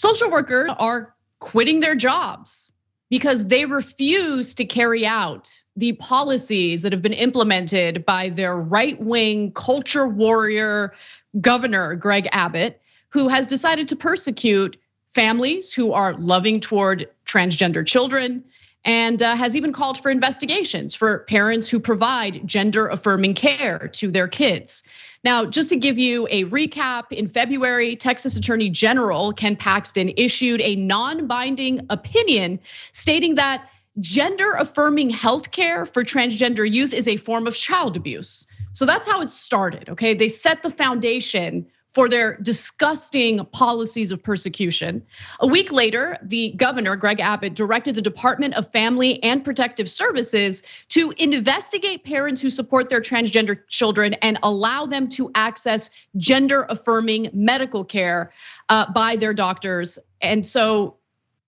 Social workers are quitting their jobs because they refuse to carry out the policies that have been implemented by their right-wing culture warrior governor, Greg Abbott, who has decided to persecute families who are loving toward transgender children, and has even called for investigations for parents who provide gender-affirming care to their kids. Now, just to give you a recap, in February, Texas Attorney General Ken Paxton issued a non-binding opinion stating that gender-affirming healthcare for transgender youth is a form of child abuse. So that's how it started, okay? They set the foundation for their disgusting policies of persecution. A week later, the governor, Greg Abbott, directed the Department of Family and Protective Services to investigate parents who support their transgender children and allow them to access gender-affirming medical care by their doctors. And so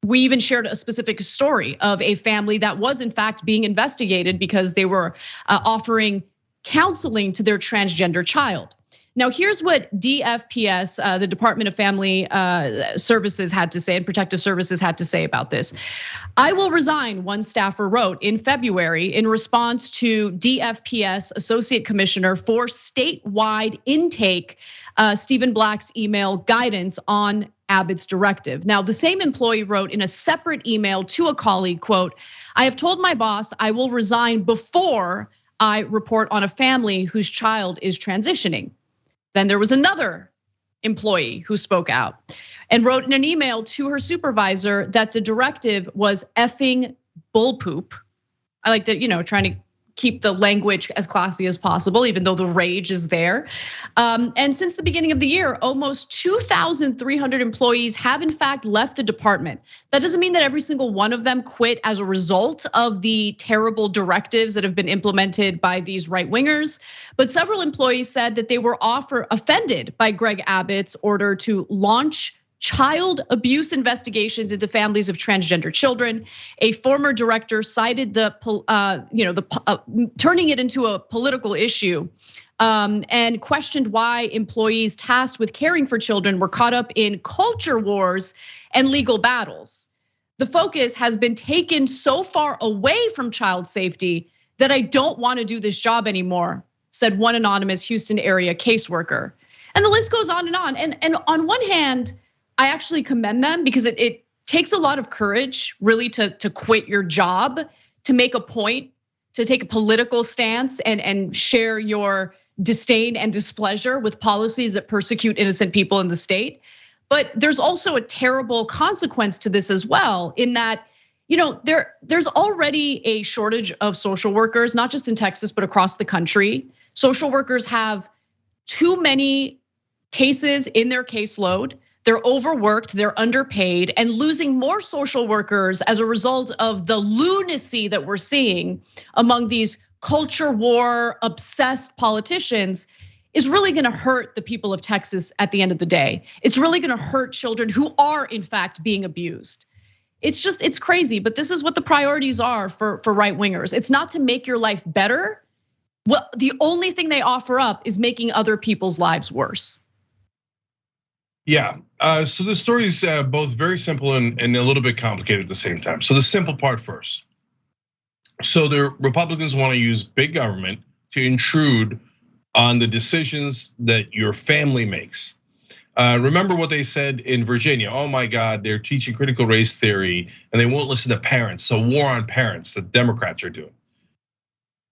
we even shared a specific story of a family that was in fact being investigated because they were offering counseling to their transgender child. Now, here's what DFPS, the Department of Family Services, had to say, and Protective Services had to say about this. I will resign, one staffer wrote in February in response to DFPS Associate Commissioner for statewide intake, Stephen Black's email guidance on Abbott's directive. Now, the same employee wrote in a separate email to a colleague, quote, I have told my boss I will resign before I report on a family whose child is transitioning. Then there was another employee who spoke out and wrote in an email to her supervisor that the directive was effing bullpoop. I like that, trying to keep the language as classy as possible, even though the rage is there. And since the beginning of the year, almost 2,300 employees have in fact left the department. That doesn't mean that every single one of them quit as a result of the terrible directives that have been implemented by these right-wingers. But several employees said that they were offended by Greg Abbott's order to launch child abuse investigations into families of transgender children. A former director cited turning it into a political issue, and questioned why employees tasked with caring for children were caught up in culture wars and legal battles. The focus has been taken so far away from child safety that I don't want to do this job anymore, said one anonymous Houston area caseworker. And the list goes on and on. And on one hand, I actually commend them because it takes a lot of courage really to quit your job, to make a point, to take a political stance and share your disdain and displeasure with policies that persecute innocent people in the state. But there's also a terrible consequence to this as well, in that there's already a shortage of social workers, not just in Texas, but across the country. Social workers have too many cases in their caseload. They're overworked, they're underpaid, and losing more social workers as a result of the lunacy that we're seeing among these culture war obsessed politicians is really gonna hurt the people of Texas at the end of the day. It's really gonna hurt children who are in fact being abused. It's crazy, but this is what the priorities are for right-wingers. It's not to make your life better. Well, the only thing they offer up is making other people's lives worse. Yeah, so the story is both very simple and a little bit complicated at the same time. So the simple part first. So the Republicans want to use big government to intrude on the decisions that your family makes. Remember what they said in Virginia? Oh my God, they're teaching critical race theory and they won't listen to parents. So war on parents, the Democrats are doing.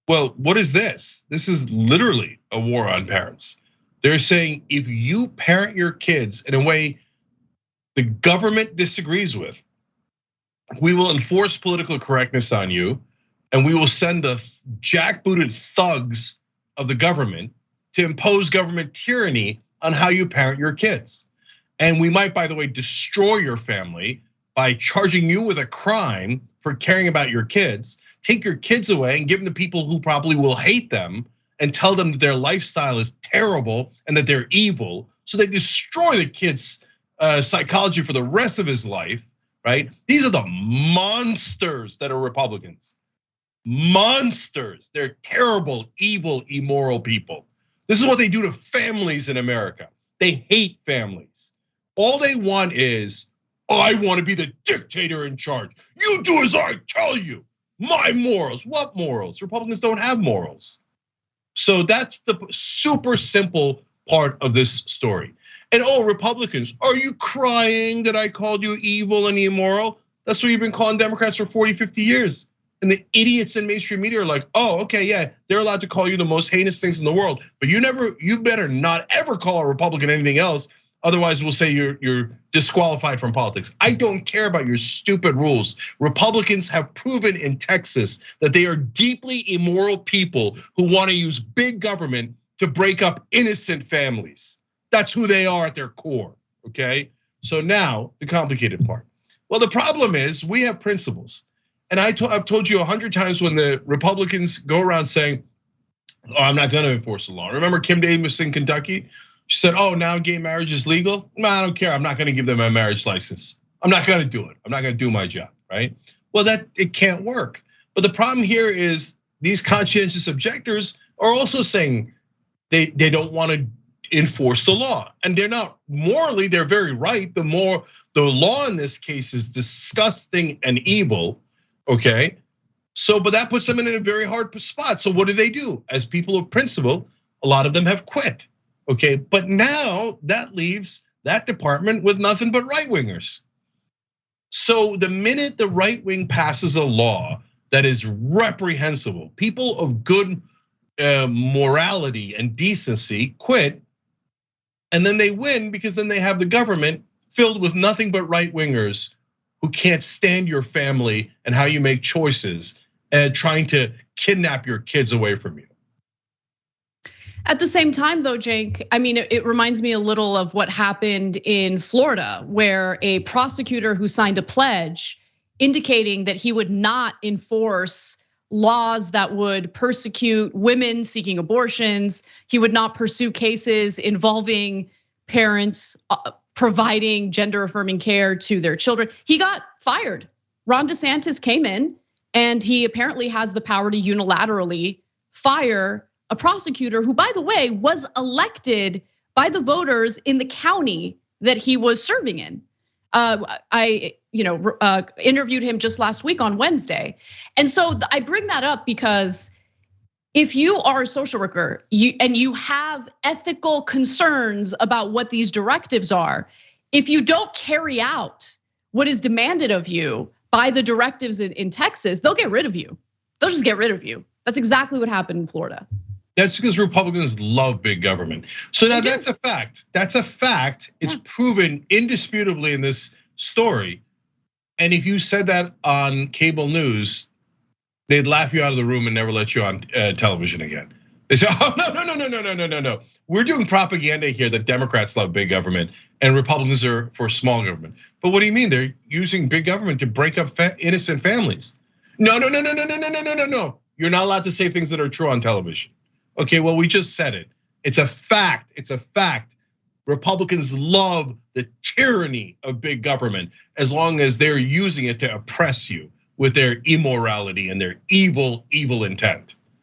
Well, what is this? This is literally a war on parents. They're saying if you parent your kids in a way the government disagrees with, we will enforce political correctness on you, and we will send the jackbooted thugs of the government to impose government tyranny on how you parent your kids. And we might, by the way, destroy your family by charging you with a crime for caring about your kids, take your kids away and give them to people who probably will hate them, and tell them that their lifestyle is terrible and that they're evil. So they destroy the kid's psychology for the rest of his life, right? These are the monsters that are Republicans. Monsters, they're terrible, evil, immoral people. This is what they do to families in America. They hate families. All they want is I want to be the dictator in charge. You do as I tell you. My morals. What morals? Republicans don't have morals. So that's the super simple part of this story. And Republicans, are you crying that I called you evil and immoral? That's what you've been calling Democrats for 40, 50 years. And the idiots in mainstream media are like, okay, yeah, they're allowed to call you the most heinous things in the world, but you better not ever call a Republican anything else. Otherwise, we'll say you're disqualified from politics. I don't care about your stupid rules. Republicans have proven in Texas that they are deeply immoral people who want to use big government to break up innocent families. That's who they are at their core, okay? So now, the complicated part. Well, the problem is we have principles. And I've told you 100 times when the Republicans go around saying, I'm not gonna enforce the law. Remember Kim Davis in Kentucky? She said, now gay marriage is legal. No, I don't care. I'm not gonna give them a marriage license. I'm not gonna do it. I'm not gonna do my job, right? Well, it can't work. But the problem here is these conscientious objectors are also saying they don't wanna enforce the law. And they're not, morally, they're very right. The law in this case is disgusting and evil, okay? So, but that puts them in a very hard spot. So what do? As people of principle, a lot of them have quit. Okay, but now that leaves that department with nothing but right-wingers. So the minute the right wing passes a law that is reprehensible, people of good morality and decency quit, and then they win because then they have the government filled with nothing but right-wingers who can't stand your family and how you make choices and trying to kidnap your kids away from you. At the same time though, Cenk, I mean, it reminds me a little of what happened in Florida, where a prosecutor who signed a pledge indicating that he would not enforce laws that would persecute women seeking abortions. He would not pursue cases involving parents providing gender-affirming care to their children. He got fired. Ron DeSantis came in and he apparently has the power to unilaterally fire a prosecutor who, by the way, was elected by the voters in the county that he was serving in. I interviewed him just last week on Wednesday. And so I bring that up because if you are a social worker and you have ethical concerns about what these directives are, if you don't carry out what is demanded of you by the directives in Texas, they'll get rid of you. They'll just get rid of you. That's exactly what happened in Florida. That's because Republicans love big government. So now that's a fact. That's a fact. It's proven indisputably in this story. And if you said that on cable news, they'd laugh you out of the room and never let you on television again. They say, no. We're doing propaganda here that Democrats love big government and Republicans are for small government. But what do you mean? They're using big government to break up innocent families. No. You're not allowed to say things that are true on television. Okay, well, we just said it. It's a fact. It's a fact. Republicans love the tyranny of big government as long as they're using it to oppress you with their immorality and their evil intent.